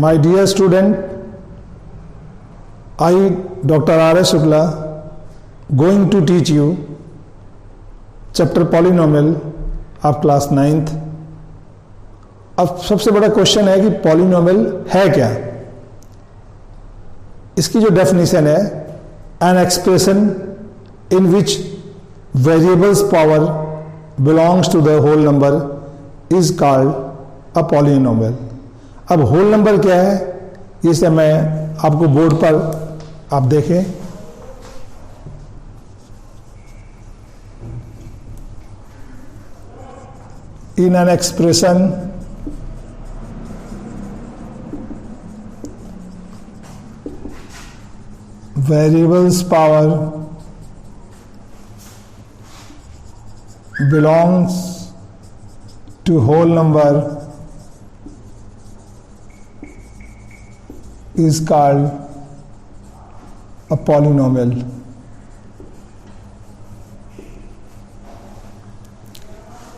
My dear student, I, Dr. R.S. Shukla, going to teach you chapter polynomial of class 9th. अब सबसे बड़ा question है कि polynomial है क्या। इसकी जो डेफिनेशन है, an expression in which variables power belongs to the whole number is called a polynomial. अब होल नंबर क्या है, इसे मैं आपको बोर्ड पर आप देखें। In an expression variables power belongs to whole number is called a polynomial.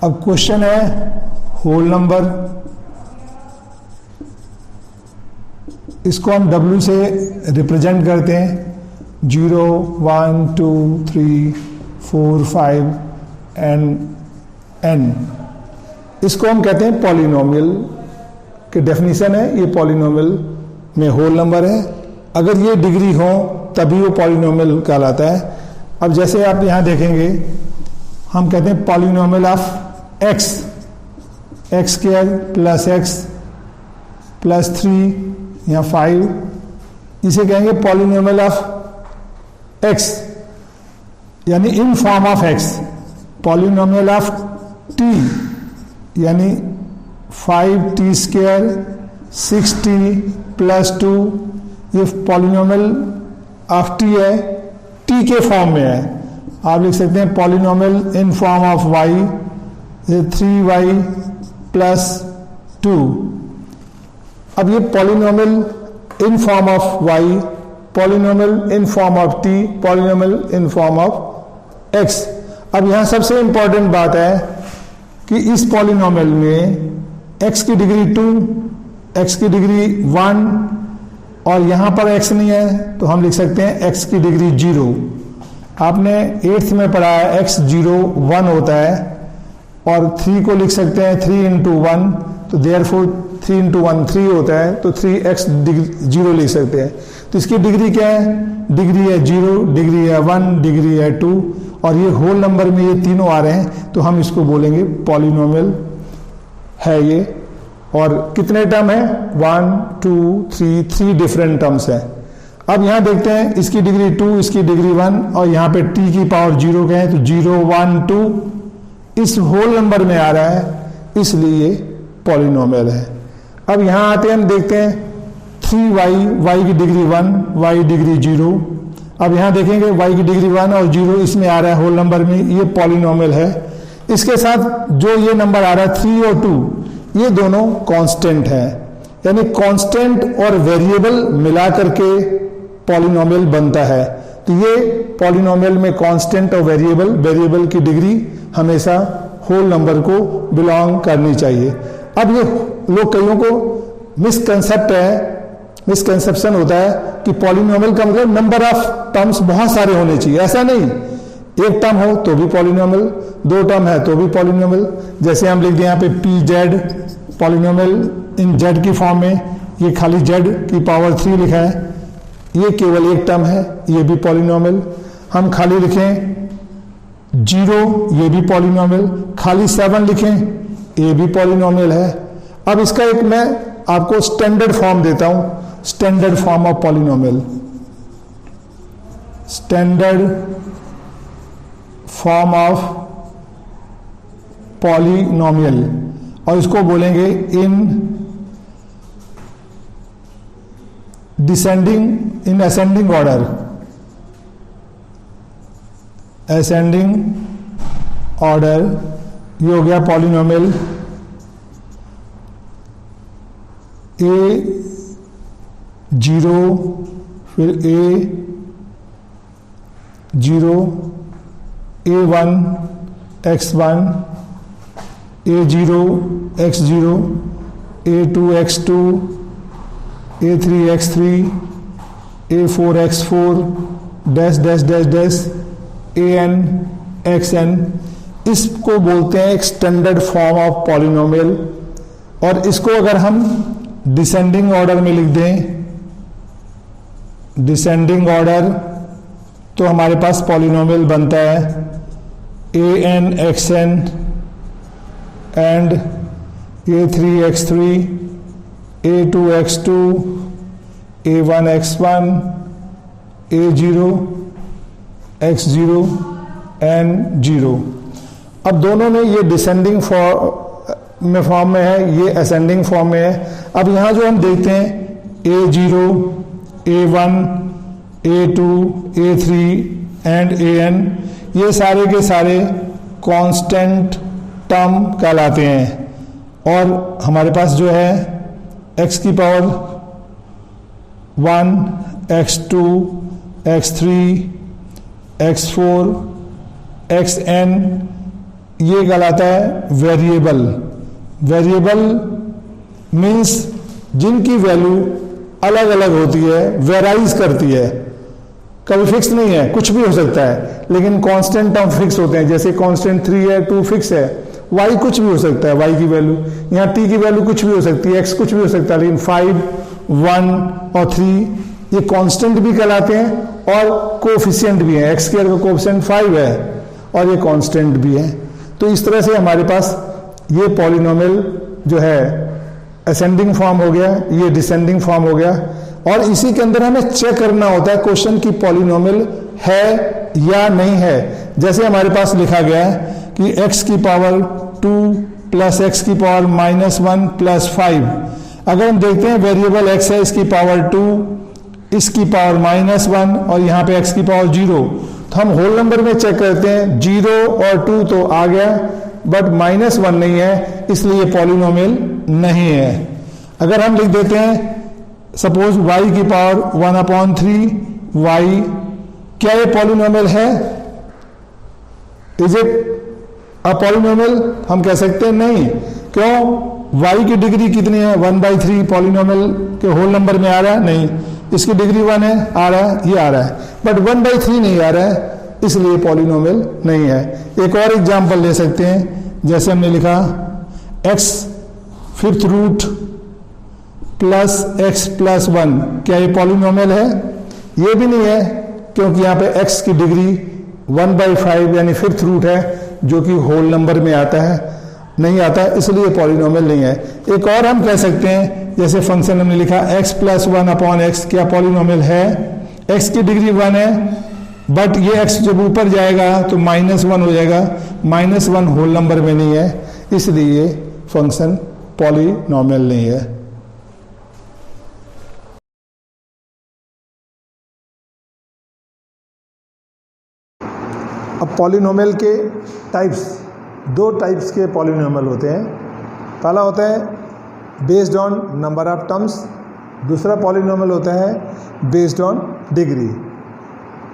अब क्वेश्चन है होल नंबर, इसको हम W से रिप्रेजेंट करते हैं, 0, 1, 2, 3, 4, 5 एंड n। इसको हम कहते हैं पॉलिनोमियल की डेफिनेशन है। ये पॉलिनोमियल में होल नंबर है, अगर ये डिग्री हो तभी वो पॉलिनोमियल कहलाता है। अब जैसे आप यहाँ देखेंगे, हम कहते हैं polynomial of x square plus x plus 3 या 5, इसे कहेंगे पॉलिनोमियल ऑफ x, यानी in form of x। Polynomial of t यानी 5t स्क्वायर 6t प्लस 2, ये पॉलिनोमियल ऑफ t है, t के फॉर्म में है। आप लिख सकते हैं polynomial in form of y, 3y plus 2। अब ये polynomial in form of y, polynomial in form of t, polynomial in form of x। अब यहां सबसे इंपॉर्टेंट बात है कि इस पॉलिनोमियल में x की डिग्री 2, x की डिग्री 1 और यहां पर x नहीं है, तो हम लिख सकते हैं x की डिग्री 0। आपने 8th में पढ़ा है x 0 1 होता है, और 3 को लिख सकते हैं 3 into 1, तो देयरफॉर 3 into 1 3 होता है, तो 3x 0 लिख सकते हैं। तो इसकी डिग्री क्या है, डिग्री है 0, डिग्री है 1, डिग्री है 2, और ये होल नंबर में ये तीनों आ रहे हैं, तो हम इसको बोलेंगे पॉलिनोमियल है ये। और कितने टर्म है, 1, 2, 3 डिफरेंट टर्म्स है। अब यहां देखते हैं, इसकी डिग्री 2, इसकी डिग्री 1, और यहाँ पे t की पावर 0 का है, तो 0, 1, 2 इस होल नंबर में आ रहा है, इसलिए ये पॉलिनोमियल है। अब यहां आते हैं, हम देखते हैं 3y, y की डिग्री 1, y डिग्री 0। अब यहां देखेंगे y की डिग्री 1 और 0 इसमें आ रहा है होल नंबर में, ये पॉलिनोमियल है। इसके साथ जो ये नंबर आ रहा है 3 और 2, ये दोनों कांस्टेंट है, यानी कांस्टेंट और वेरिएबल मिला करके पॉलिनोमियल बनता है। तो ये पॉलिनोमियल में कांस्टेंट और वेरिएबल की डिग्री हमेशा होल नंबर को बिलोंग करनी चाहिए। अब ये लोग कईयों को मिसकंसेप्शन होता है कि पॉलिनोमियल का मतलब नंबर ऑफ टर्म्स बहुत सारे होने चाहिए। ऐसा नहीं, एक टर्म हो तो भी पॉलिनोमियल, 2 टर्म है तो भी पॉलिनोमियल। जैसे हम लिख दें यहाँ पे पी जेड, पॉलिनोमियल इन जेड की फॉर्म में, ये खाली जेड की पावर 3 लिखा है, ये केवल एक टर्म है, ये भी पॉलिनोमियल। हम खाली लिखें 0, ये भी पॉलिनोमियल। खाली 7 लिखें, ये भी पॉलिनोमियल है। अब इसका एक मैं आपको स्टैंडर्ड फॉर्म देता हूं, standard form of polynomial, standard form of polynomial, और इसको बोलेंगे in descending, in ascending order, ascending order. ये हो गया पॉलिनोमियल A0, फिर A0, A1 x1, A0 x0, A2 x2, A3x3 A4x4 dash dash dash dash an xn, इसको बोलते हैं एक स्टैंडर्ड फॉर्म ऑफ पॉलिनोमियल। और इसको अगर हम डिसेंडिंग ऑर्डर में लिख दें, डिसेंडिंग ऑर्डर, तो हमारे पास पॉलिनोमियल बनता है an xn and A3x3 A2x2 A1x1 A0 x0 and 0। अब दोनों में ये डिसेंडिंग फॉर्म में है, ये असेंडिंग फॉर्म में है। अब यहाँ जो हम देखते हैं A0 A1 A2 A3 and an, ये सारे के सारे कांस्टेंट टर्म कहलाते हैं। और हमारे पास जो है x की power 1 x2 x3 x4 xn, ये कहलाता है वेरिएबल। वेरिएबल मीन्स जिनकी वैल्यू अलग अलग होती है, वेराइज करती है, कभी फिक्स नहीं है, कुछ भी हो सकता है, लेकिन कांस्टेंट टर्म फिक्स होते हैं। जैसे कांस्टेंट 3 है, 2 फिक्स है, y कुछ भी हो सकता है, y की वैल्यू, यहाँ t की वैल्यू कुछ भी हो सकती है, x कुछ भी हो सकता है, लेकिन 5, 1 और 3 ये कांस्टेंट भी कहलाते हैं और कोफिशिएंट भी है। एक्स स्क्वायर का कोफिशिएंट 5 है और ये कांस्टेंट भी है। तो इस तरह से हमारे पास ये पॉलिनोमियल जो है असेंडिंग फॉर्म हो गया, ये डिसेंडिंग फॉर्म हो गया। और इसी के अंदर हमें चेक करना होता है क्वेश्चन की पॉलिनोमियल है या नहीं है। जैसे हमारे पास लिखा गया है कि x की पावर 2 प्लस x की पावर -1 प्लस 5। अगर हम देखते हैं वेरिएबल x है, इसकी पावर 2, इसकी पावर -1 और यहाँ पे x की पावर 0, तो हम होल नंबर में चेक करते हैं 0 और 2 तो आ गया, बट -1 नहीं है, इसलिए पॉलिनोमियल नहीं है। अगर हम लिख देते हैं सपोज y की पावर 1/3 y, क्या ये पॉलिनोमियल है? Is it a polynomial? हम कह सकते हैं नहीं। क्यों? y की डिग्री कितनी है? 1/3 पॉलिनोमियल के होल नंबर में आ रहा है? नहीं। इसकी डिग्री 1 है, आ रहा है, ये आ रहा है, बट 1/3 नहीं आ रहा है, इसलिए पॉलिनोमियल नहीं है। एक और एग्जांपल ले सकते हैं, जैसे हमने लिखा x 5th root plus x plus 1, क्या ये पॉलिनोमियल है? ये भी नहीं है, क्योंकि यहाँ पे x की डिग्री 1/5 यानी 5th रूट है, जो कि होल नंबर में आता है, नहीं आता, इसलिए पॉलिनोमियल नहीं है। एक और हम कह सकते हैं, जैसे फंक्शन हमने लिखा x प्लस 1/x, क्या पॉलिनोमियल है? x की डिग्री 1 है, बट ये x जब ऊपर जाएगा तो -1 हो जाएगा, -1 होल नंबर में नहीं है, इसलिए फंक्शन पॉलिनोमियल नहीं है। अब पॉलिनोमियल के टाइप्स, 2 टाइप्स के पॉलिनोमियल होते हैं। पहला होता है based on number of terms, दूसरा पॉलिनोमियल होता है बेस्ड ऑन डिग्री।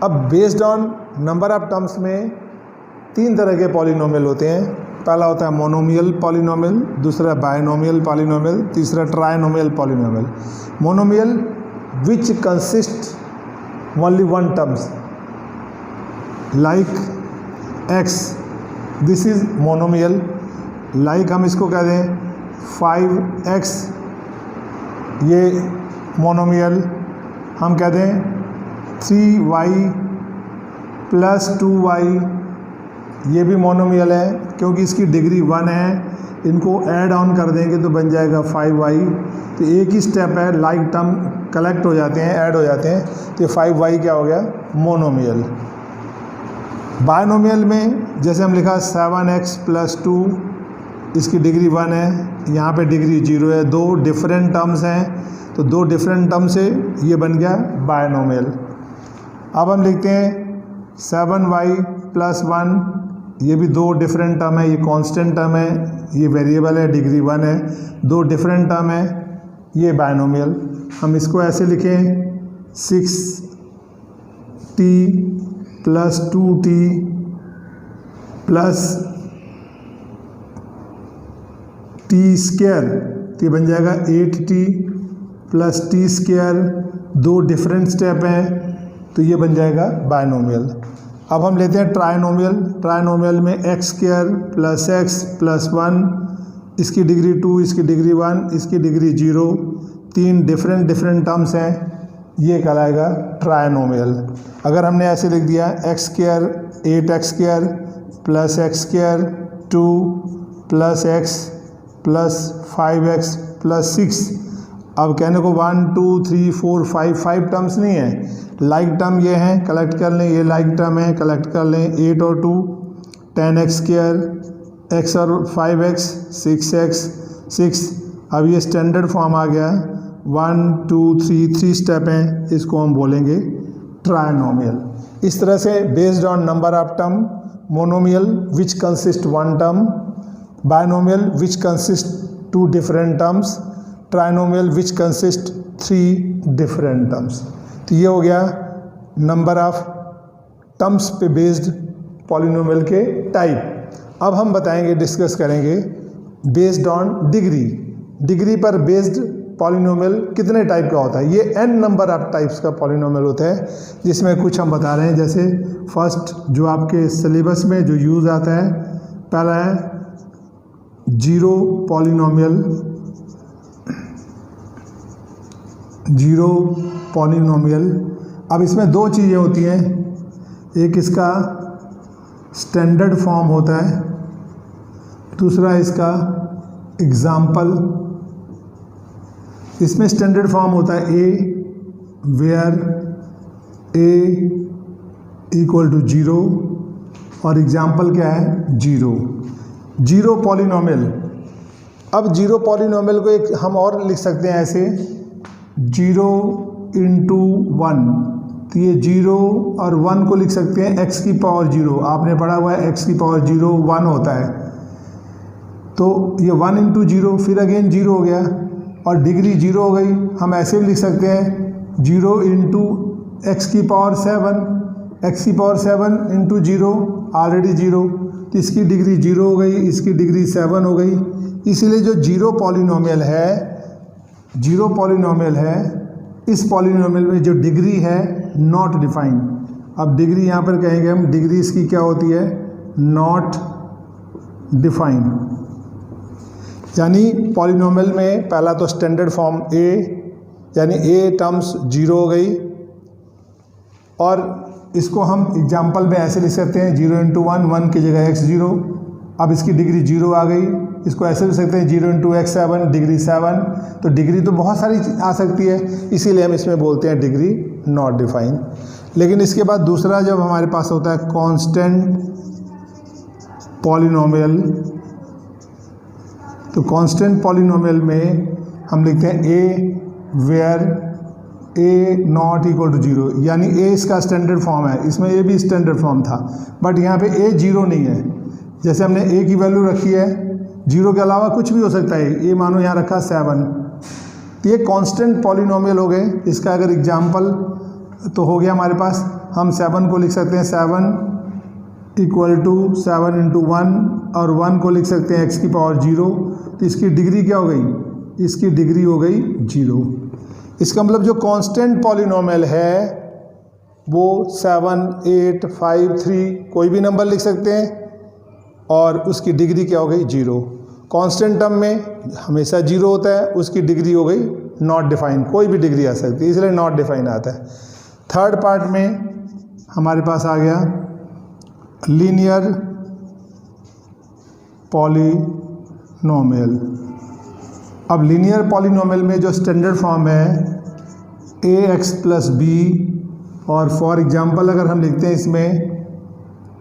अब based on number of terms में 3 तरह के पॉलिनोमियल होते हैं। पहला होता है मोनोमियल पॉलिनोमियल, दूसरा बायनोमियल पॉलिनोमियल, तीसरा trinomial polynomial. Monomial which consist only 1 terms like x, this is monomial. Like हम इसको कह दें 5x, ये मोनोमियल। हम कह दें 3y प्लस 2y, ये भी मोनोमियल है, क्योंकि इसकी डिग्री 1 है, इनको ऐड ऑन कर देंगे तो बन जाएगा 5y। तो एक ही स्टेप है, लाइक टर्म कलेक्ट हो जाते हैं, ऐड हो जाते हैं, तो 5y क्या हो गया? मोनोमियल। बायनोमियल में जैसे हम लिखा 7x प्लस 2, इसकी डिग्री 1 है, यहाँ पे डिग्री 0 है, 2 डिफरेंट टर्म्स हैं, तो 2 डिफरेंट टर्म से ये बन गया बायनोमियल। अब हम लिखते हैं 7y प्लस 1, ये भी 2 डिफरेंट टर्म है, ये कांस्टेंट टर्म है, ये वेरिएबल है, डिग्री 1 है, 2 डिफरेंट टर्म है, ये बायनोमियल। हम इसको ऐसे लिखें 6t plus 2t plus t square, तो ये बन जाएगा 8t प्लस टी स्क्वायर, दो डिफरेंट स्टेप हैं, तो ये बन जाएगा बायनोमियल। अब हम लेते हैं ट्राइनोमियल। ट्राइनोमियल में x square plus x plus 1, इसकी डिग्री 2, इसकी डिग्री 1, इसकी डिग्री 0, तीन डिफरेंट टर्म्स हैं, ये कहलाएगा ट्राइनोमियल। अगर हमने ऐसे लिख दिया x square 8x square plus x square 2 plus x plus 5x plus 6, अब कहने को 1 2 3 4 5 टर्म्स नहीं है, लाइक टर्म ये हैं, कलेक्ट कर लें, ये लाइक टर्म है, कलेक्ट कर लें, 8 और 2 10x स्क्वायर, x और 5x 6x 6। अब ये स्टैंडर्ड फॉर्म आ गया, 1 2 3 स्टेप हैं, इसको हम बोलेंगे ट्राइनोमियल। इस तरह से based on number of term, monomial which consist one term, binomial which consist 2 different terms, trinomial which consist 3 different terms. तो ये हो गया नंबर ऑफ टर्म्स पे बेस्ड पॉलिनोमियल के टाइप। अब हम बताएंगे, डिस्कस करेंगे बेस्ड ऑन डिग्री। डिग्री पर बेस्ड पॉलिनोमियल कितने टाइप का होता है। ये n नंबर ऑफ टाइप्स का पॉलिनोमियल होता है, जिसमें कुछ हम बता रहे हैं। जैसे फर्स्ट जो आपके सिलेबस में जो यूज़ आता है, पहला है जीरो पॉलिनोमियल। जीरो पॉलिनोमियल, अब इसमें दो चीज़ें होती हैं, एक इसका स्टैंडर्ड फॉर्म होता है, दूसरा इसका एग्जाम्पल। इसमें स्टैंडर्ड फॉर्म होता है ए वेयर ए इक्वल टू 0 और एग्जाम्पल क्या है 0। जीरो पॉलिनोमियल, अब जीरो पॉलिनोमियल को एक हम और लिख सकते हैं ऐसे 0 into 1, तो ये 0 और 1 को लिख सकते हैं x की पावर 0। आपने पढ़ा हुआ है x की पावर 0 1 होता है, तो ये 1 into 0 फिर अगेन 0 हो गया और डिग्री 0 हो गई। हम ऐसे भी लिख सकते हैं 0 into x की पावर 7, x की पावर 7 into 0 ऑलरेडी 0, तो इसकी डिग्री 0 हो गई, इसकी डिग्री 7 हो गई। इसलिए जो जीरो पॉलिनोमियल है, इस पॉलिनोमियल में जो डिग्री है नॉट डिफाइन। अब डिग्री यहाँ पर कहेंगे हम, डिग्री इसकी क्या होती है, नॉट डिफाइन। यानी पॉलिनोमियल में पहला तो स्टैंडर्ड फॉर्म a, यानी a टर्म्स 0 हो गई, और इसको हम एग्जाम्पल में ऐसे लिख सकते हैं 0 into 1, 1 की जगह x 0। अब इसकी डिग्री 0 आ गई, इसको ऐसे लिख सकते हैं 0 into x 7, डिग्री 7। तो डिग्री तो बहुत सारी आ सकती है, इसीलिए हम इसमें बोलते हैं डिग्री नॉट डिफाइन। लेकिन इसके बाद दूसरा जब हमारे पास होता है कांस्टेंट पॉलिनोमियल, तो कांस्टेंट पॉलिनोमियल में हम लिखते हैं a where a not equal to 0, यानी a इसका स्टैंडर्ड फॉर्म है। इसमें a भी स्टैंडर्ड फॉर्म था, बट यहाँ पे a 0 नहीं है। जैसे हमने a की वैल्यू रखी है, 0 के अलावा कुछ भी हो सकता है, a मानो यहाँ रखा 7, तो ये कांस्टेंट पॉलिनोमियल हो गए। इसका अगर एग्जाम्पल तो हो गया हमारे पास, हम 7 को लिख सकते हैं 7 इक्वल टू 7 into 1, और 1 को लिख सकते हैं x की पावर 0, तो इसकी डिग्री क्या हो गई, इसकी डिग्री हो गई 0। इसका मतलब जो कांस्टेंट पॉलिनोमियल है वो 7 8 5 3 कोई भी नंबर लिख सकते हैं, और उसकी डिग्री क्या हो गई 0। कांस्टेंट टर्म में हमेशा 0 होता है, उसकी डिग्री हो गई नॉट डिफाइन, कोई भी डिग्री आ सकती है, इसलिए नॉट डिफाइन आता है। थर्ड पार्ट में हमारे पास आ गया लीनियर पॉलिनोमियल। अब लीनियर पॉलिनोमियल में जो स्टैंडर्ड फॉर्म है ax प्लस बी, और फॉर एग्जांपल अगर हम लिखते हैं इसमें,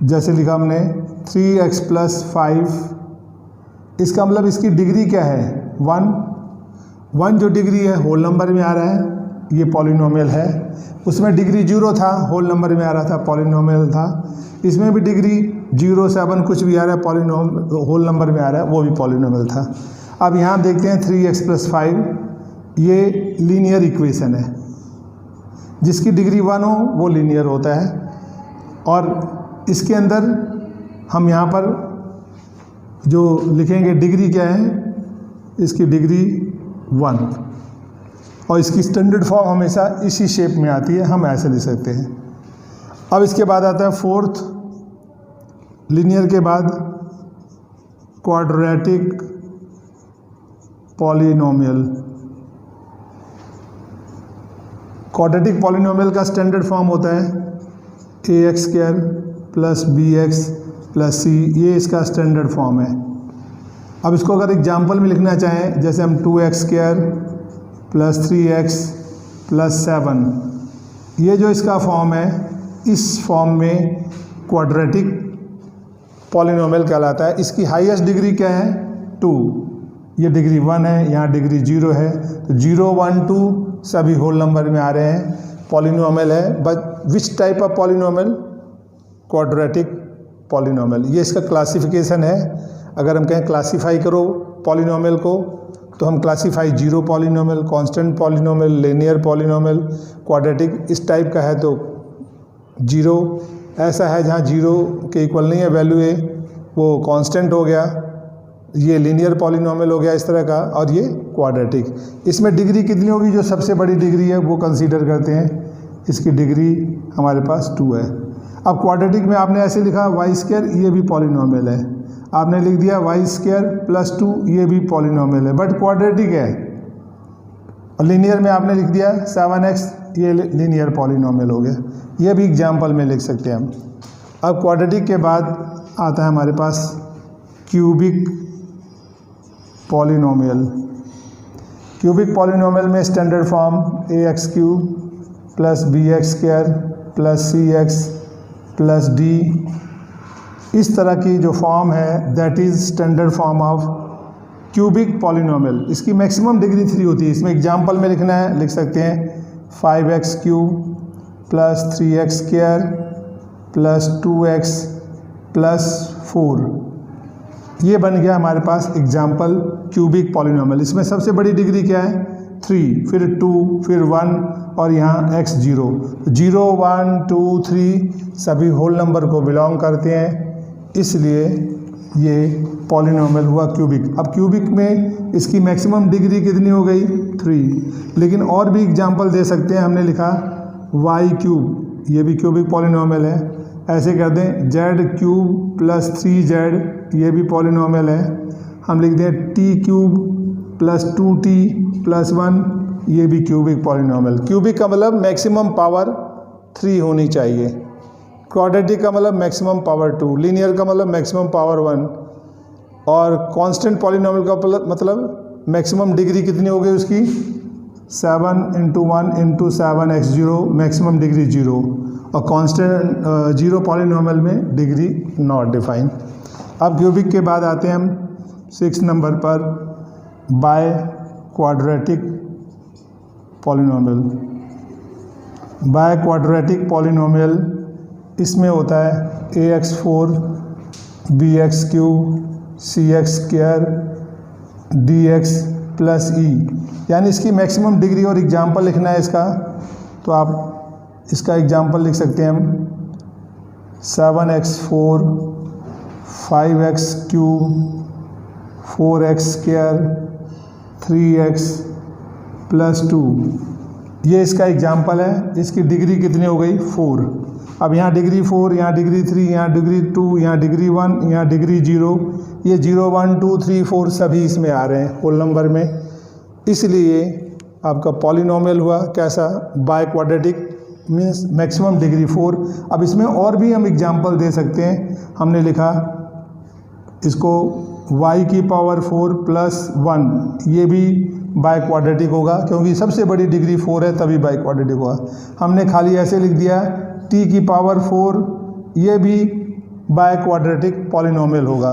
जैसे लिखा हमने 3x प्लस 5, इसका मतलब इसकी डिग्री क्या है 1 जो डिग्री है होल नंबर में आ रहा है, ये पॉलिनोमियल है। उसमें डिग्री 0 था, होल नंबर में आ रहा था, पॉलिनोमियल था। इसमें भी डिग्री 0 7 कुछ भी आ रहा है, पॉलिनोमियल होल नंबर में आ रहा है, वो भी पॉलिनोमियल था। अब यहाँ देखते हैं 3x प्लस 5, ये लीनियर इक्वेशन है, जिसकी डिग्री 1 हो वो लीनियर होता है, और इसके अंदर हम यहाँ पर जो लिखेंगे डिग्री क्या है, इसकी डिग्री 1। और इसकी स्टैंडर्ड फॉर्म हमेशा इसी शेप में आती है, हम ऐसे लिख सकते हैं। अब इसके बाद आता है फोर्थ, लीनियर के बाद क्वाड्रेटिक पॉलिनोमियल। क्वाड्रेटिक पॉलिनोमियल का स्टैंडर्ड फॉर्म होता है ax² plus bx plus c, ये इसका स्टैंडर्ड फॉर्म है। अब इसको अगर एग्जाम्पल में लिखना चाहें, जैसे हम 2x² प्लस 3x प्लस 7, ये जो इसका फॉर्म है, इस फॉर्म में क्वाड्रेटिक पॉलिनोमियल कहलाता है। इसकी हाईएस्ट डिग्री क्या है? 2। ये डिग्री 1 है, यहाँ डिग्री 0 है, तो 0, 1, 2 सभी होल नंबर में आ रहे हैं, पॉलिनोमियल है। But which type of polynomial? Quadratic polynomial. ये इसका क्लासिफिकेशन है। अगर हम कहें क्लासीफाई करो पॉलिनोमियल को, तो हम classify 0 polynomial, constant polynomial, linear polynomial, quadratic इस टाइप का है तो 0 ऐसा है जहाँ 0 के इक्वल नहीं है वैल्यू ए, वो कांस्टेंट हो गया। ये लीनियर पॉलिनोमियल हो गया इस तरह का, और ये क्वाड्रेटिक। इसमें डिग्री कितनी होगी? जो सबसे बड़ी डिग्री है वो कंसीडर करते हैं, इसकी डिग्री हमारे पास 2 है। अब क्वाड्रेटिक में आपने ऐसे लिखा y², ये भी पॉलिनोमियल है। आपने लिख दिया y² प्लस 2, ये भी पॉलिनोमियल है, बट क्वाड्रेटिक है। और लीनियर में आपने लिख दिया 7x, ये लीनियर पॉलिनोमियल हो गया। ये भी एग्जाम्पल में लिख सकते हैं हम। अब क्वाड्रेटिक के बाद आता है हमारे पास क्यूबिक पॉलिनोमियल। क्यूबिक पॉलिनोमियल में standard form ax³ plus bx² plus cx plus d, इस तरह की जो फॉर्म है that is standard form of cubic polynomial. इसकी मैक्सिमम डिग्री 3 होती है। इसमें एग्जाम्पल में लिखना है, लिख सकते हैं 5x³ plus 3x² plus 2x plus 4, ये बन गया हमारे पास एग्जाम्पल क्यूबिक पॉलिनोमियल। इसमें सबसे बड़ी डिग्री क्या है? 3, फिर 2, फिर 1 और यहाँ x 0। 0, 1, 2, 3 सभी होल नंबर को बिलोंग करते हैं, इसलिए ये पॉलिनोमियल हुआ क्यूबिक। अब क्यूबिक में इसकी मैक्सिमम डिग्री कितनी हो गई? 3। लेकिन और भी एग्जाम्पल दे सकते हैं। हमने लिखा y³, ये भी क्यूबिक पॉलिनोमियल है। ऐसे कर दें z³ प्लस 3z, ये भी पॉलिनोमियल है। हम लिख दें t³ प्लस 2t प्लस 1, ये भी क्यूबिक पॉलिनोमियल। क्यूबिक का मतलब मैक्सिमम पावर 3 होनी चाहिए, क्वाड्रेटिक का मतलब मैक्सिमम पावर 2, लीनियर का मतलब मैक्सिमम पावर 1, और कांस्टेंट पॉलिनोमियल का मतलब मैक्सिमम डिग्री कितनी हो गई उसकी? 7 × 1 × 7x0, मैक्सिमम डिग्री 0, और कांस्टेंट 0 पॉलिनोमियल में डिग्री नॉट डिफाइन। अब क्यूबिक के बाद आते हैं हम 6 नंबर पर by quadratic polynomial. By quadratic polynomial इसमें होता है ax4 bx³ cx² dx plus e, यानी इसकी मैक्सिमम डिग्री। और एग्जाम्पल लिखना है इसका, तो आप इसका एग्जाम्पल लिख सकते हैं हम 7x4 5x³ 4x² 3x plus 2, ये इसका एग्जाम्पल है। इसकी डिग्री कितनी हो गई? 4। अब यहाँ डिग्री 4, यहाँ डिग्री 3, यहाँ डिग्री 2, यहाँ डिग्री 1, यहाँ डिग्री 0, ये 0, 1, 2, 3, 4 सभी इसमें आ रहे हैं होल नंबर में, इसलिए आपका पॉलिनोमियल हुआ कैसा? By quadratic, means maximum degree 4। अब इसमें और भी हम एग्जाम्पल दे सकते हैं। हमने लिखा इसको y⁴ प्लस 1, ये भी बाय क्वाड्रेटिक होगा, क्योंकि सबसे बड़ी डिग्री 4 है तभी बाय क्वाड्रेटिक होगा। हमने खाली ऐसे लिख दिया t⁴, ये भी बाय क्वाड्रेटिक पॉलिनोमियल होगा।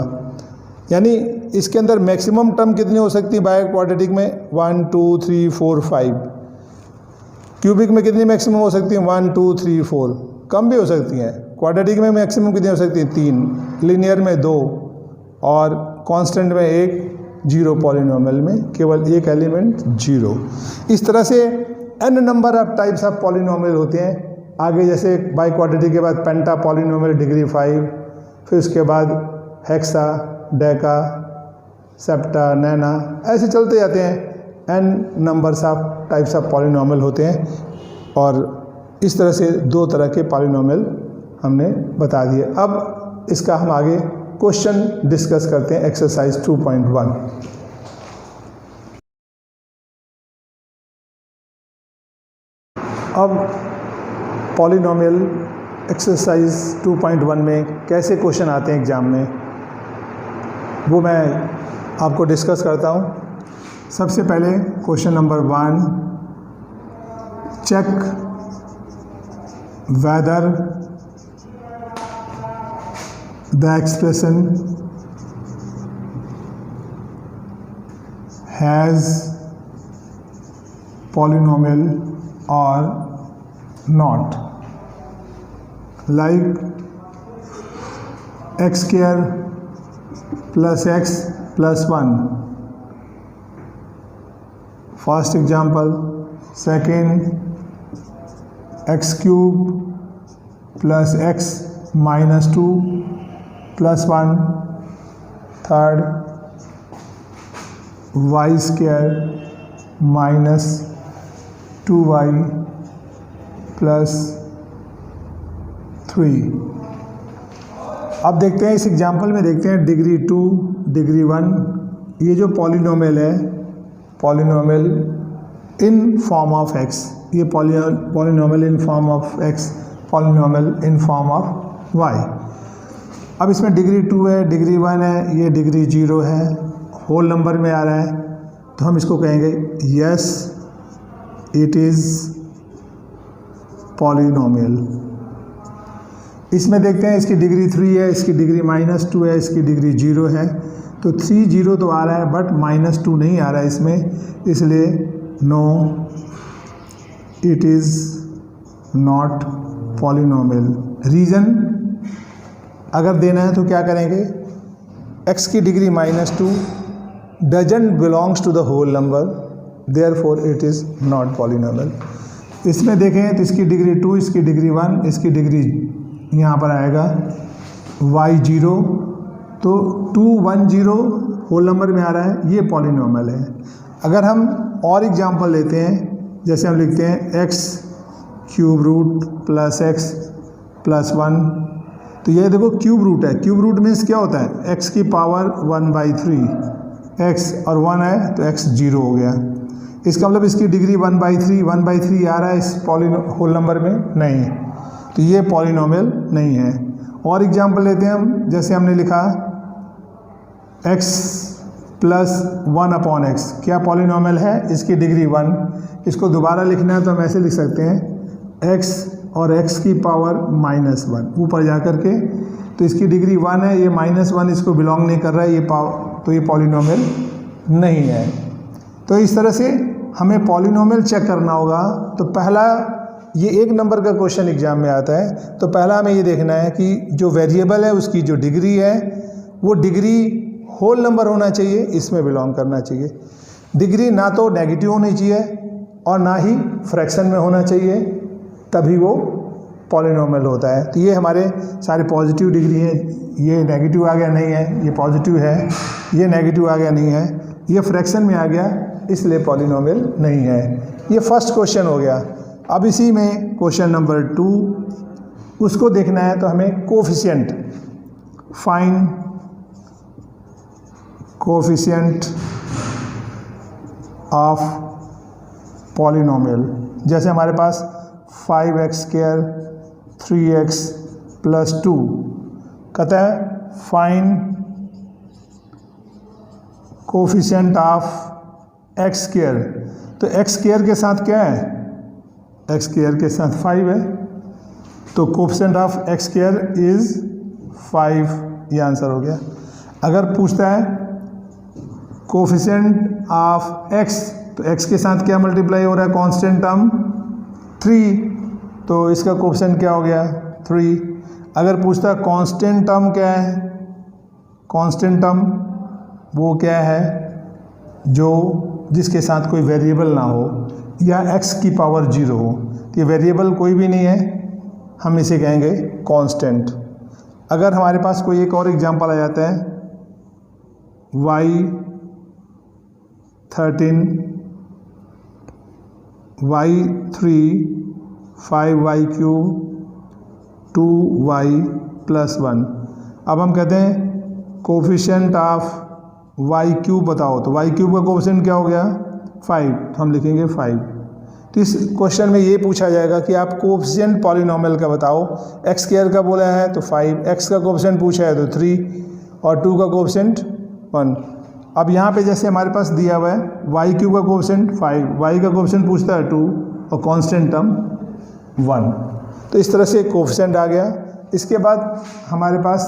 यानी इसके अंदर मैक्सिमम टर्म कितनी हो सकती है बाय क्वाड्रेटिक में? 1, 2, 3, 4, 5। क्यूबिक में कितनी मैक्सिमम हो सकती है? 1, 2, 3, 4, कम भी हो सकती हैं। क्वाड्रेटिक में मैक्सिमम कितनी हो सकती है? 3, लीनियर में 2, और कांस्टेंट में 1, 0 पॉलिनोमियल में केवल एक एलिमेंट 0। इस तरह से n number of types of polynomial होते हैं। आगे जैसे बाय क्वाड्रेटिक के बाद पेंटा पॉलिनोमियल डिग्री 5, फिर उसके बाद हेक्सा, डेका, सेप्टा, नैना, ऐसे चलते जाते हैं। n numbers of types of polynomial होते हैं, और इस तरह से 2 तरह के पॉलिनोमियल हमने बता दिए। अब इसका हम आगे क्वेश्चन डिस्कस करते हैं, एक्सरसाइज 2.1। अब पॉलिनोमियल एक्सरसाइज 2.1 में कैसे क्वेश्चन आते हैं एग्ज़ाम में, वो मैं आपको डिस्कस करता हूँ। सबसे पहले question number 1, check whether the expression has polynomial और not, like x square plus x plus 1, first example. Second, x cube plus x minus 2 plus 1. Third, y square minus 2y plus 3। अब देखते हैं इस example में, देखते हैं degree 2, degree 1, ये जो पॉलिनोमियल है, polynomial in form of x, ये polynomial in form of x, polynomial in form of y। अब इसमें डिग्री 2 है, डिग्री 1 है, ये डिग्री 0 है, होल नंबर में आ रहा है, तो हम इसको कहेंगे यस इट इज़ पॉलिनोमियल। इसमें देखते हैं इसकी डिग्री 3 है, इसकी डिग्री -2 है, इसकी डिग्री 0 है, तो 3 0 तो आ रहा है बट -2 नहीं आ रहा है इसमें, इसलिए no it is not polynomial. Reason अगर देना है तो क्या करेंगे, x की degree -2 doesn't belongs to the whole number, therefore it is not polynomial. इसमें देखें तो इसकी डिग्री 2, इसकी डिग्री 1, इसकी डिग्री यहाँ पर आएगा y0, तो 2 1 0 होल नंबर में आ रहा है, ये पॉलिनोमियल है। अगर हम और एग्जांपल लेते हैं, जैसे हम लिखते हैं x cube root plus x plus 1, तो ये देखो क्यूब रूट है, क्यूब रूट मीन्स क्या होता है, x की पावर 1/3, x और 1 है तो x 0 हो गया। इसका मतलब इसकी डिग्री 1/3 आ रहा है इस होल नंबर में, नहीं, तो ये पॉलिनोमियल नहीं है। और एग्जांपल लेते हैं हम, जैसे हमने लिखा x प्लस 1/x, क्या पॉलिनोमियल है, इसकी डिग्री 1, इसको दोबारा लिखना है तो हम ऐसे लिख सकते हैं x और x की पावर -1 ऊपर जा कर के, तो इसकी डिग्री 1 है, ये -1 इसको बिलोंग नहीं कर रहा है, ये तो ये पॉलिनोमियल नहीं है। तो इस तरह से हमें पॉलिनोमियल चेक करना होगा। तो पहला, ये 1 नंबर का क्वेश्चन एग्जाम में आता है, तो पहला हमें ये देखना है कि जो वेरिएबल है उसकी जो डिग्री है वो डिग्री होल नंबर होना चाहिए, इसमें बिलोंग करना चाहिए। डिग्री ना तो नेगेटिव होनी चाहिए और ना ही फ्रैक्शन में होना चाहिए, तभी वो पॉलिनोमियल होता है। तो ये हमारे सारे पॉजिटिव डिग्री हैं, ये नेगेटिव आ गया नहीं है, ये पॉजिटिव है, ये नेगेटिव आ गया नहीं है, ये फ्रैक्शन में आ गया, इसलिए पॉलिनोमियल नहीं है। ये फर्स्ट क्वेश्चन हो गया। अब इसी में क्वेश्चन नंबर 2, उसको देखना है तो हमें coefficient, find coefficient of polynomial. जैसे हमारे पास 5x² 3x प्लस 2 कहता है फाइंड कोफिशिएंट ऑफ x², तो x² के साथ क्या है, x² के साथ 5 है, तो कोफिशिएंट ऑफ x² इज़ 5, ये आंसर हो गया। अगर पूछता है कोफिशिएंट ऑफ x, तो x के साथ क्या मल्टीप्लाई हो रहा है, कांस्टेंट टर्म 3, तो इसका कोफिशिएंट क्या हो गया 3। अगर पूछता है कांस्टेंट टर्म क्या है, कांस्टेंट टर्म वो क्या है जो जिसके साथ कोई वेरिएबल ना हो या x की पावर 0 हो, तो ये वेरिएबल कोई भी नहीं है, हम इसे कहेंगे कांस्टेंट। अगर हमारे पास कोई एक और एग्जांपल आ जाता है y 13 y3 5y3 2y + 1। अब हम कहते हैं कोफिशिएंट ऑफ y³ बताओ, तो y³ का कोफिशिएंट क्या हो गया 5, तो हम लिखेंगे 5। तो इस क्वेश्चन में ये पूछा जाएगा कि आप कोफिशिएंट पॉलिनोमियल का बताओ। x² का बोला है तो 5, x का कोफिशिएंट पूछा है तो 3 और 2 का कोफिशिएंट 1। अब यहाँ पे जैसे हमारे पास दिया हुआ है y³ का कोफिशिएंट 5, y का कोफिशिएंट पूछता है 2 और कांस्टेंट टर्म 1। तो इस तरह से कोफिशिएंट आ गया। इसके बाद हमारे पास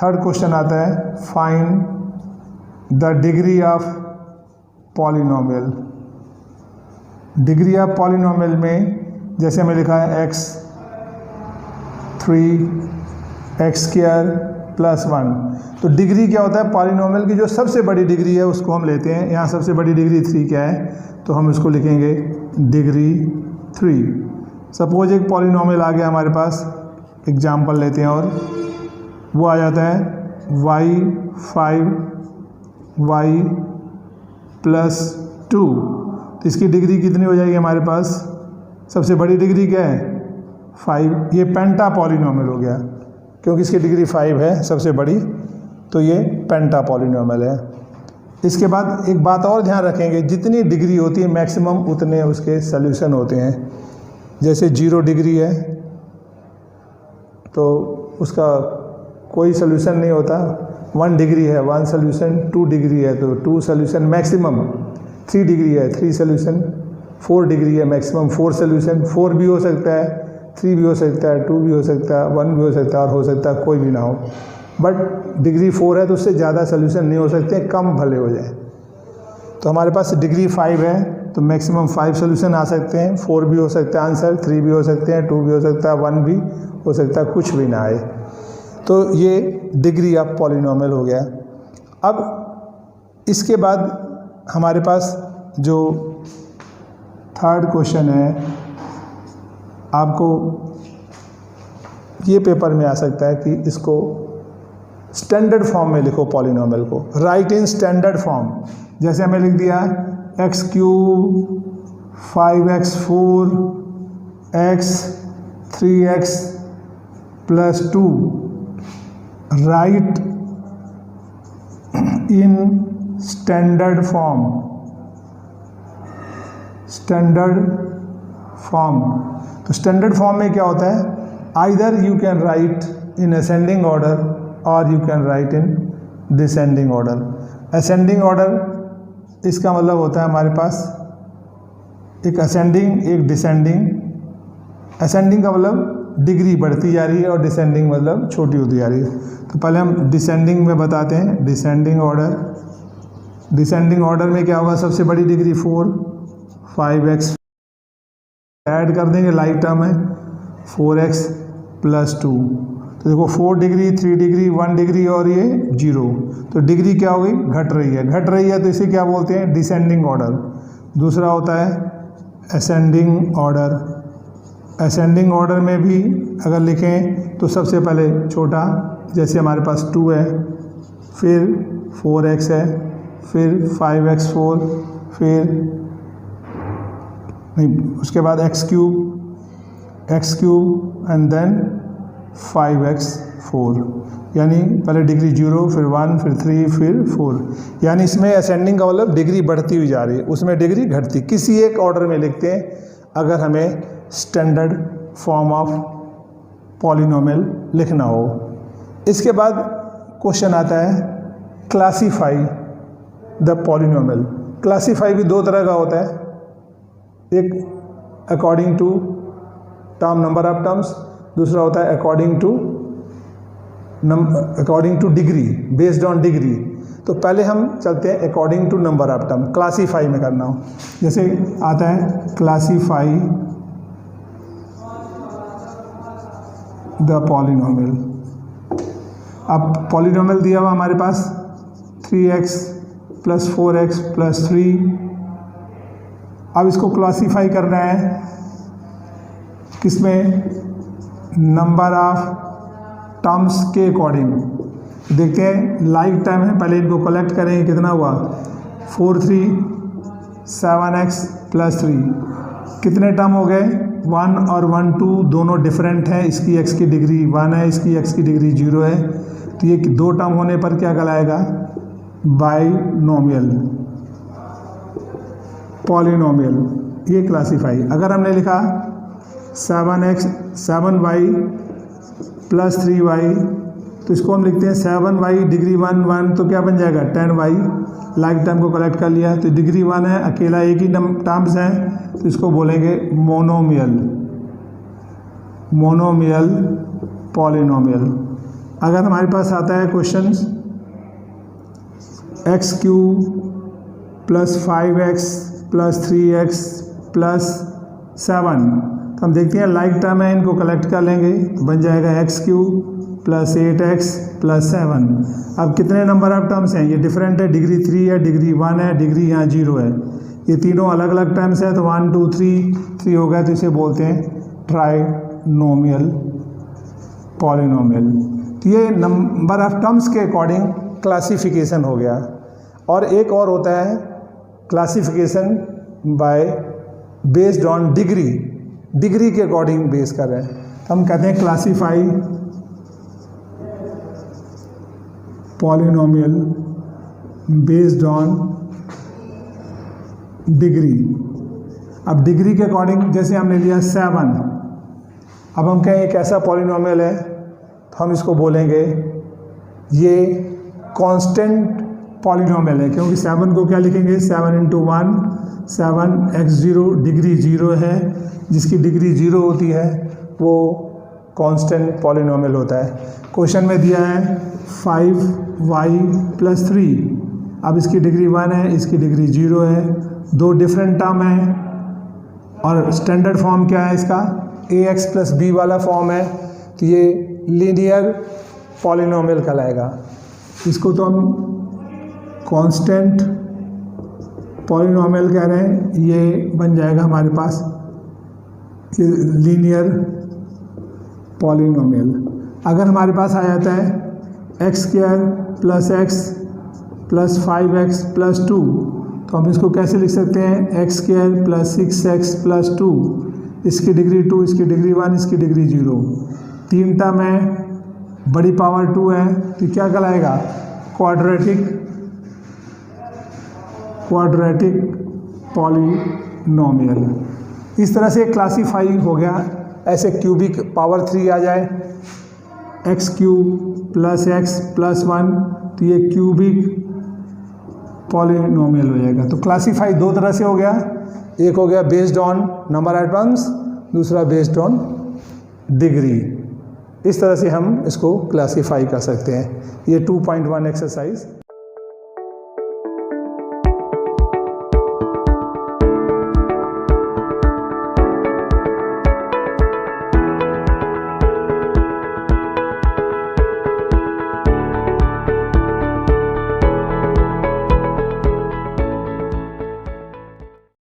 थर्ड क्वेश्चन आता है find the degree of polynomial. Degree of polynomial में जैसे हमें लिखा है x3 x² + 1। तो डिग्री क्या होता है पॉलिनोमियल की, जो सबसे बड़ी डिग्री है उसको हम लेते हैं। यहाँ सबसे बड़ी डिग्री 3 क्या है, तो हम इसको लिखेंगे डिग्री 3। सपोज एक पॉलिनोमियल आ गया हमारे पास, एग्जाम्पल लेते हैं, और वो आ जाता है y5 y + 2। तो इसकी डिग्री कितनी हो जाएगी हमारे पास, सबसे बड़ी डिग्री क्या है 5। ये पेंटा पॉलिनोमियल हो गया क्योंकि इसकी डिग्री 5 है सबसे बड़ी, तो ये पेंटा पॉलिनोमियल है। इसके बाद एक बात और ध्यान रखेंगे, जितनी डिग्री होती है मैक्सिमम उतने उसके सॉल्यूशन होते हैं। जैसे 0 डिग्री है तो उसका कोई सॉल्यूशन नहीं होता, 1 डिग्री है 1 सॉल्यूशन, 2 डिग्री है तो 2 सॉल्यूशन मैक्सिमम, 3 डिग्री है 3 सॉल्यूशन, 4 डिग्री है मैक्सिमम 4 सॉल्यूशन। 4 भी हो सकता है, 3 भी हो सकता है, 2 भी हो सकता है, 1 भी हो सकता है, और हो सकता है कोई भी ना हो। बट डिग्री 4 है तो उससे ज़्यादा सॉल्यूशन नहीं हो सकते, कम भले हो जाए। तो हमारे पास डिग्री 5 है तो मैक्सिमम 5 सॉल्यूशन आ सकते हैं। 4 भी हो सकता है आंसर, 3 भी हो सकते हैं, 2 भी हो सकता है, 1 भी हो सकता है, कुछ भी ना आए। तो ये डिग्री ऑफ पॉलिनोमियल हो गया। अब इसके बाद हमारे पास जो थर्ड क्वेश्चन है, आपको ये पेपर में आ सकता है कि इसको स्टैंडर्ड फॉर्म में लिखो पॉलिनोमियल को, राइट इन स्टैंडर्ड फॉर्म। जैसे हमें लिख दिया x³ 5x4 x 3x + 2 write in standard form. Standard form, तो स्टैंडर्ड फॉर्म में क्या होता है, either you can write in ascending order और you can write in descending order. Ascending order इसका मतलब होता है हमारे पास एक असेंडिंग एक डिसेंडिंग। असेंडिंग का मतलब डिग्री बढ़ती जा रही है और डिसेंडिंग मतलब छोटी होती जा रही है। तो पहले हम डिसेंडिंग में बताते हैं, डिसेंडिंग ऑर्डर। डिसेंडिंग ऑर्डर में क्या होगा, सबसे बड़ी डिग्री 4 5x ऐड कर देंगे, लाइक टर्म है 4x + 2। तो देखो 4 डिग्री 3 डिग्री 1 डिग्री और ये 0, तो डिग्री क्या हो गई, घट रही है। घट रही है तो इसे क्या बोलते हैं, डिसेंडिंग ऑर्डर। दूसरा होता है असेंडिंग ऑर्डर। असेंडिंग ऑर्डर में भी अगर लिखें तो सबसे पहले छोटा, जैसे हमारे पास 2 है, फिर 4x है, फिर 5x4, फिर नहीं उसके बाद x³ एंड देन 5x4, यानी पहले डिग्री 0 फिर 1 फिर 3 फिर 4। यानी इसमें असेंडिंग का मतलब डिग्री बढ़ती हुई जा रही है, उसमें डिग्री घटती। किसी एक ऑर्डर में लिखते हैं अगर हमें स्टैंडर्ड फॉर्म ऑफ पॉलिनोमियल लिखना हो। इसके बाद क्वेश्चन आता है क्लासीफाई द पॉलिनोमियल। क्लासीफाई भी 2 तरह का होता है, एक according to term number of terms, दूसरा होता है according to degree, based on degree. तो पहले हम चलते हैं according to number of term, classify में करना हो। जैसे आता है क्लासीफाई द पॉलिनोमियल। अब पॉलिनोमियल दिया हुआ हमारे पास 3x + 4x + 3। अब इसको क्लासीफाई करना है किसमें, नंबर ऑफ टर्म्स के अकॉर्डिंग। देखते हैं लाइक टाइम है, पहले इनको कलेक्ट करेंगे, कितना हुआ 4 3 7x + 3। कितने टर्म हो गए, 1 और 1 2 दोनों डिफरेंट हैं, इसकी x की डिग्री 1 है, इसकी x की डिग्री 0 है, तो ये 2 टर्म होने पर क्या कहलाएगा, बाइनोमियल, पॉलिनोमियल, ये क्लासीफाई। अगर हमने लिखा 7y प्लस 3y, तो इसको हम लिखते हैं 7y डिग्री 1 1, तो क्या बन जाएगा 10y, लाइक टर्म को कलेक्ट कर लिया, तो डिग्री 1 है, अकेला एक ही टर्म्स हैं, तो इसको बोलेंगे मोनोमियल, मोनोमियल पॉलिनोमियल। अगर हमारे पास आता है question x³ plus 5x plus 3x plus 7, तो हम देखते हैं लाइक टर्म है, इनको कलेक्ट कर लेंगे, तो बन जाएगा x³ प्लस 8x प्लस 7। अब कितने नंबर ऑफ टर्म्स हैं, ये डिफरेंट है, डिग्री 3 है, डिग्री 1 है, डिग्री यहाँ 0 है, ये तीनों अलग अलग टर्म्स है, तो 1 2 3 हो गया, तो इसे बोलते हैं ट्राइनोमियल पॉलिनोमियल। तो ये नंबर ऑफ टर्म्स के अकॉर्डिंग क्लासिफिकेशन हो गया। और एक और होता है classification bye based on degree, degree के अकॉर्डिंग बेस कर रहे हैं, हम कहते हैं classify polynomial based on degree. अब डिग्री के अकॉर्डिंग जैसे हमने लिया 7, अब हम कहें एक ऐसा पॉलिनोमियल है, तो हम इसको बोलेंगे ये कांस्टेंट पॉलिनोमियल है, क्योंकि 7 को क्या लिखेंगे, 7 × 1 7x0, डिग्री 0 है, जिसकी डिग्री 0 होती है वो कांस्टेंट पॉलिनोमियल होता है। क्वेश्चन में दिया है 5y प्लस 3, अब इसकी डिग्री 1 है, इसकी डिग्री 0 है, 2 डिफरेंट टर्म है, और स्टैंडर्ड फॉर्म क्या है इसका, ax प्लस b वाला फॉर्म है, तो ये लीनियर पॉलिनोमियल कहलाएगा। इसको तो हम कांस्टेंट पॉलिनोमियल कह रहे हैं, ये बन जाएगा हमारे पास लीनियर पॉलिनोमियल। अगर हमारे पास आ जाता है x² plus x plus 5x plus 2, तो हम इसको कैसे लिख सकते हैं, x² प्लस 6x प्लस 2, इसकी डिग्री 2, इसकी डिग्री 1, इसकी डिग्री 0, 3 टर्म है, बड़ी पावर 2 है, तो क्या कहलाएगा, क्वाड्रेटिक पॉलिनोमियल। इस तरह से क्लासीफाई हो गया। ऐसे क्यूबिक पावर 3 आ जाए, x³ प्लस x प्लस 1, तो ये क्यूबिक पॉलिनोमियल हो जाएगा। तो क्लासीफाई 2 तरह से हो गया, एक हो गया based on number of terms, दूसरा बेस्ड ऑन डिग्री। इस तरह से हम इसको क्लासीफाई कर सकते हैं। ये 2.1 एक्सरसाइज